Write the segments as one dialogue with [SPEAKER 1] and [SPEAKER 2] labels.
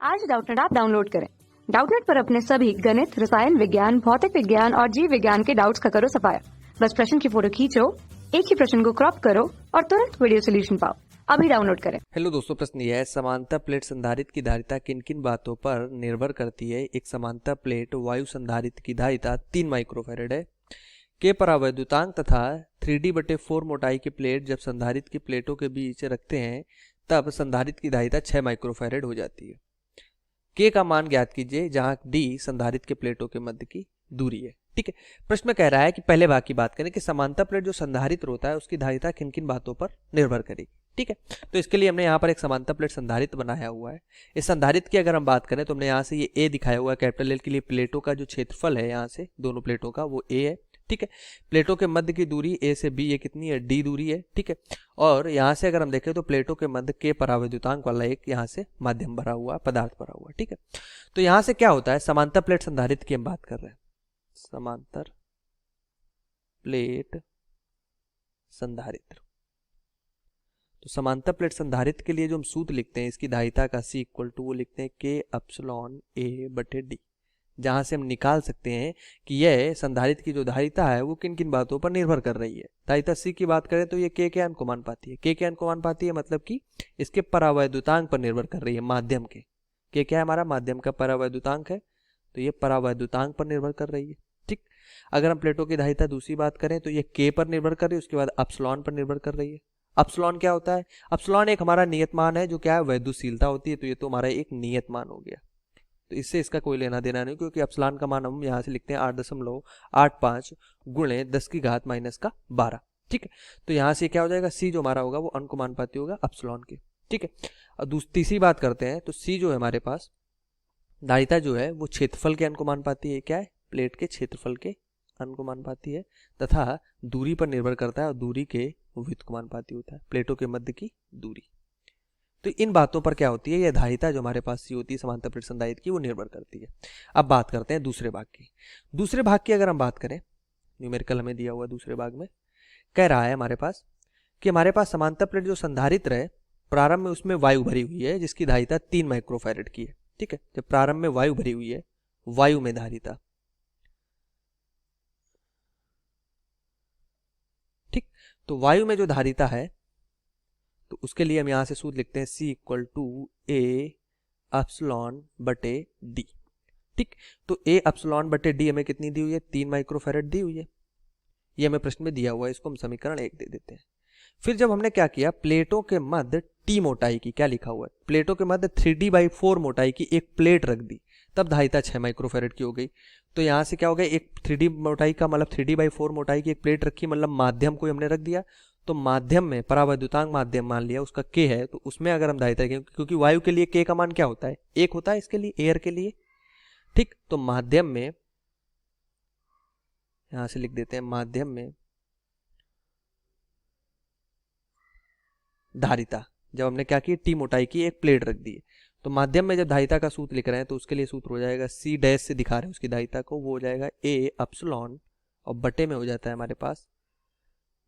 [SPEAKER 1] आज Doubtnut app download करें। Doubtnut पर अपने सभी गणित, रसायन विज्ञान, भौतिक विज्ञान और जीव विज्ञान के डाउट्स का करो सफाया। बस प्रश्न की फोटो खींचो, एक ही प्रश्न को क्रॉप करो और तुरंत वीडियो सोल्यूशन पाओ। अभी डाउनलोड करें।
[SPEAKER 2] हेलो दोस्तों, प्रश्न यह है, समांतर प्लेट संधारित्र की धारिता किन किन बातों पर निर्भर करती है। एक समांतर प्लेट वायु संधारित्र की धारिता 3 माइक्रोफैरड है। के परावैद्युतांक तथा 3D/4 मोटाई की प्लेट जब संधारित्र की प्लेटों के बीच रखते हैं तब संधारित्र की धारिता 6 माइक्रोफैरड हो जाती है। के का मान ज्ञात कीजिए जहां डी संधारित्र के प्लेटों के मध्य की दूरी है। ठीक है, प्रश्न में कह रहा है कि पहले भाग की बात करें कि समांतर प्लेट जो संधारित्र होता है उसकी धारिता किन किन बातों पर निर्भर करेगी। ठीक है, तो इसके लिए हमने यहाँ पर एक समांतर प्लेट संधारित्र बनाया हुआ है। इस संधारित्र की अगर हम बात करें तो हमने यहाँ से ये ए दिखाया हुआ है, कैपिटल एल के लिए प्लेटों का जो क्षेत्रफल है यहाँ से दोनों प्लेटों का वो ए है। ठीक है, प्लेटों के मध्य की दूरी ए से बी ये कितनी है, डी दूरी है। ठीक है, और यहाँ से अगर हम देखें तो प्लेटों के मध्य के परावैद्युतांक वाला एक यहाँ से माध्यम भरा हुआ पदार्थ भरा हुआ। ठीक है, तो यहाँ से क्या होता है, समांतर प्लेट संधारित्र की हम बात कर रहे हैं। समांतर प्लेट संधारित्र, तो समांतर प्लेट संधारित्र के लिए जो हम सूत्र लिखते हैं इसकी धारिता का C इक्वल टू वो लिखते हैं के एप्सिलॉन ए बटे डी, जहां से हम निकाल सकते हैं कि यह संधारित्र की जो धारिता है वो किन किन बातों पर निर्भर कर रही है। धारिता C की बात करें तो ये के अनुपाती है। के अनुपाती है मतलब कि इसके परावैद्युतांक पर निर्भर कर रही है, माध्यम के क्या है हमारा माध्यम का परावैद्युतांक है, तो ये परावैद्युतांक पर निर्भर कर रही है। ठीक, अगर हम प्लेटों की धारिता दूसरी बात करें तो ये के पर निर्भर कर रही है, उसके बाद एप्सिलॉन पर निर्भर कर रही है। एप्सिलॉन क्या होता है, एप्सिलॉन एक हमारा नियत मान है जो क्या है, वैद्युशीलता होती है, तो ये तो हमारा एक नियत मान हो गया, तो इससे इसका कोई लेना देना नहीं, क्योंकि एप्सिलॉन का मान हम यहाँ से लिखते हैं 8.85 गुणे 10⁻⁻12। ठीक है, तो यहाँ से क्या हो जाएगा, सी जो हमारा होगा वो अनुपाती होगा एप्सिलॉन के। ठीक है, और तीसरी बात करते हैं तो सी जो है हमारे पास धारिता जो है वो क्षेत्रफल के अनुपाती है। क्या है, प्लेट के क्षेत्रफल के अनुपाती है तथा दूरी पर निर्भर करता है और दूरी के व्युत्क्रमानुपाती होता है, प्लेटों के मध्य की दूरी। तो इन बातों पर क्या होती है, यह धारिता जो हमारे पास सी होती है समांतर प्लेट संधारित्र की वो निर्भर करती है। अब बात करते हैं दूसरे भाग की। दूसरे भाग की अगर हम बात करें, न्यूमेरिकल हमें दिया हुआ दूसरे भाग में कह रहा है हमारे पास कि हमारे पास समांतर प्लेट जो संधारित्र है प्रारंभ में उसमें वायु भरी हुई है जिसकी धारिता 3 माइक्रोफैरड की है। ठीक है, जब प्रारंभ में वायु भरी हुई है, वायु में धारिता, ठीक, तो वायु में जो धारिता है तो उसके लिए हम यहां से सूत्र लिखते हैं C equal to A epsilon बटे डी। ठीक, तो ए एप्सिलॉन बटे डी हमें कितनी दी हुई है, 3 माइक्रोफैरड दी हुई है, ये हमें प्रश्न में दिया हुआ है, इसको हम समीकरण 1 दे देते हैं। फिर जब हमने क्या किया, प्लेटों के मध्य टी मोटाई की, क्या लिखा हुआ है, प्लेटों के मध्य 3D/4 मोटाई की एक प्लेट रख दी, तब धारिता 6 माइक्रोफैरड की हो गई। तो यहाँ से क्या हो गया, एक 3D मोटाई का मतलब 3D/4 मोटाई की एक प्लेट रखी, मतलब माध्यम को हमने रख दिया, तो माध्यम में परावैद्युतांक माध्यम मान लिया, उसका के है, तो उसमें अगर हम धारिता, क्योंकि वायु के लिए के का मान क्या होता है, 1 होता है इसके लिए, एयर के लिए। ठीक, तो माध्यम में यहां से लिख देते हैं, माध्यम में धारिता जब हमने क्या की, टी मोटाई की एक प्लेट रख दी है, तो माध्यम में जब धारिता का सूत्र लिख रहे हैं तो उसके लिए सूत्र हो जाएगा सी डैश से दिखा रहे हैं उसकी धारिता को, वो हो जाएगा ए एप्सिलॉन और बटे में हो जाता है हमारे पास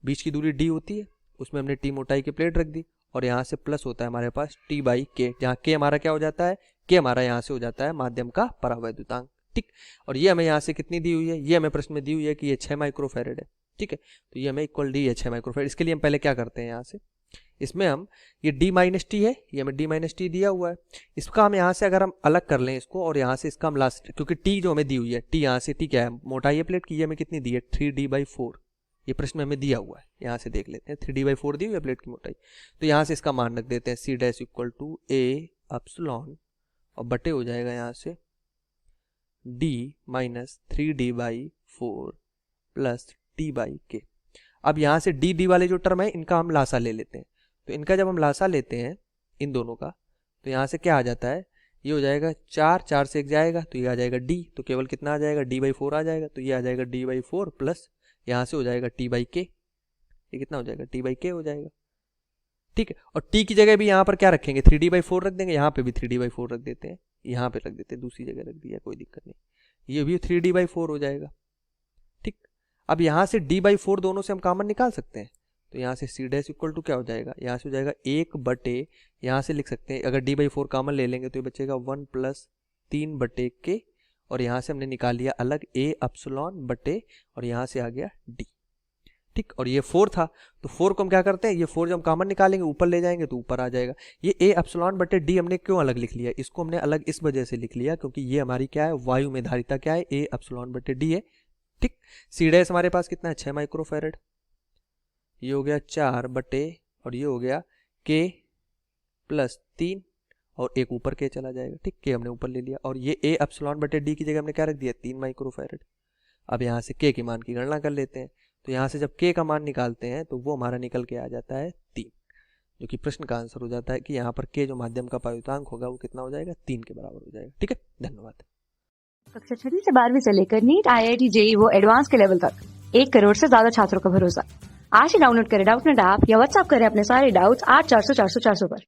[SPEAKER 2] बीच की दूरी डी होती है, उसमें हमने टी मोटाई की प्लेट रख दी, और यहाँ से प्लस होता है हमारे पास टी बाई के, जहाँ के हमारा क्या हो जाता है, के हमारा यहाँ से हो जाता है माध्यम का परावैद्युतांक। ठीक, और ये हमें यहाँ से कितनी दी हुई है, ये हमें प्रश्न में दी हुई है कि ये 6 माइक्रोफैरड है। ठीक है, तो ये हमें इक्वल डी है 6 माइक्रोफैरड। इसके लिए हम पहले क्या करते हैं, यहाँ से इसमें हम ये d माइनस टी है, ये हमें d माइनस टी दिया हुआ है, इसका हम यहाँ से अगर हम अलग कर लें इसको, और यहाँ से इसका हम लास्ट, क्योंकि t जो हमें दी हुई है, t यहाँ से t क्या है, मोटाई है प्लेट की, ये हमें कितनी दी है, 3D/4, ये प्रश्न में हमें दिया हुआ है, यहाँ से देख लेते हैं, 3D/4 दी हुई है प्लेट की मोटाई, तो यहाँ से इसका मान रख देते हैं C dash equal to A epsilon और बटे हो जाएगा यहाँ से d minus 3D/4 plus t by k. अब यहाँ से d वाले जो टर्म है इनका हम लासा ले लेते हैं, तो इनका जब हम लासा लेते हैं इन दोनों का, तो यहाँ से क्या आ जाता है, ये हो जाएगा 4 से 1 जाएगा, तो ये आ जाएगा d, तो केवल कितना आ जाएगा, d/4 आ जाएगा, तो ये आ जाएगा d/4 प्लस यहाँ से हो जाएगा t बाई के, ये कितना हो जाएगा, t बाई के हो जाएगा। ठीक है, और t की जगह भी यहाँ पर क्या रखेंगे, 3D/4 रख देंगे, यहाँ पे भी 3D/4 रख देते हैं, यहाँ पे रख देते हैं, दूसरी जगह रख दिया, कोई दिक्कत नहीं, ये भी 3D/4 हो जाएगा। ठीक, अब यहाँ से d/4 दोनों से हम कॉमन निकाल सकते हैं, तो यहाँ से सी डैश इक्वल टू क्या हो जाएगा, यहाँ से हो जाएगा 1/, यहाँ से लिख सकते हैं अगर d/4 कॉमन ले लेंगे तो ये बचेगा 1 + 3/k, और यहाँ से हमने निकाल लिया अलग a एप्सिलॉन बटे, और यहाँ से आ गया d। ठीक, और ये 4 था, तो 4 को हम क्या करते हैं, ये 4 जब हम कॉमन निकालेंगे ऊपर ले जाएंगे तो ऊपर आ जाएगा। ये a एप्सिलॉन बटे d हमने क्यों अलग लिख लिया, इसको हमने अलग इस वजह से लिख लिया क्योंकि ये हमारी क्या है, वायु में धारिता क्या है, a एप्सिलॉन बटे d है। ठीक, सी डैश हमारे पास कितना है, 6 माइक्रोफैरड, ये हो गया 4/, और ये हो गया k + 3, और एक ऊपर k चला जाएगा। ठीक, k हमने ऊपर ले लिया, और ये a एप्सिलॉन बटे d की जगह हमने क्या रख दिया, 3 माइक्रोफैरड। अब यहाँ से k के मान की गणना कर लेते हैं, तो यहाँ से जब k का मान निकालते हैं तो वो हमारा निकल के आ जाता है 3, जो कि प्रश्न का आंसर हो जाता है कि यहाँ पर k जो माध्यम का पायुतांक होगा वो कितना हो जाएगा, 3 के बराबर हो जाएगा। ठीक है, धन्यवाद।
[SPEAKER 1] कक्षा 6 से 12वीं से लेकर नीट, IIT, JEE वो एडवांस के लेवल तक 1 करोड़ से ज्यादा छात्रों का भरोसा। आज ही डाउनलोड करें डाउटनेट ऐप या व्हाट्सएप करें अपने सारे डाउट्स 8400 400 400 पर।